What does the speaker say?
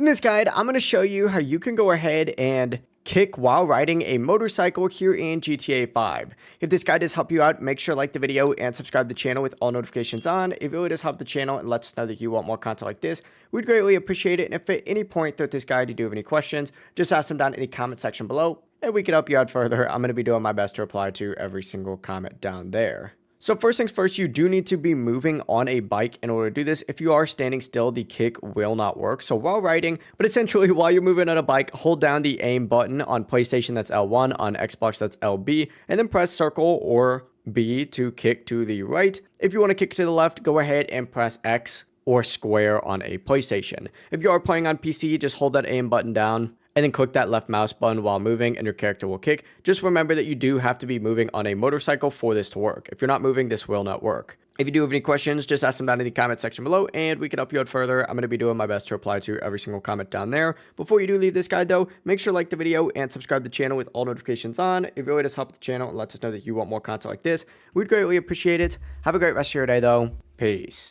In this guide, I'm going to show you how you can go ahead and kick while riding a motorcycle here in GTA 5. If this guide does help you out, make sure to like the video and subscribe to the channel with all notifications on. It really does help the channel and lets us know that you want more content like this. We'd greatly appreciate it. And if at any point throughout this guide you do have any questions, just ask them down in the comment section below and we can help you out further. I'm going to be doing my best to reply to every single comment down there. So first things first, you do need to be moving on a bike in order to do this. If you are standing still, the kick will not work. So while riding, but essentially while you're moving on a bike, hold down the aim button on PlayStation, that's L1, on Xbox, that's LB, and then press circle or B to kick to the right. If you want to kick to the left, go ahead and press X or square on a PlayStation. If you are playing on PC, just hold that aim button down and then click that left mouse button while moving and your character will kick. Just remember that you do have to be moving on a motorcycle for this to work. If you're not moving, this will not work. If you do have any questions, just ask them down in the comment section below and we can help you out further. I'm going to be doing my best to reply to every single comment down there. Before you do leave this guide though, make sure to like the video and subscribe to the channel with all notifications on. It really does help the channel and lets us know that you want more content like this. We'd greatly appreciate it. Have a great rest of your day though. Peace.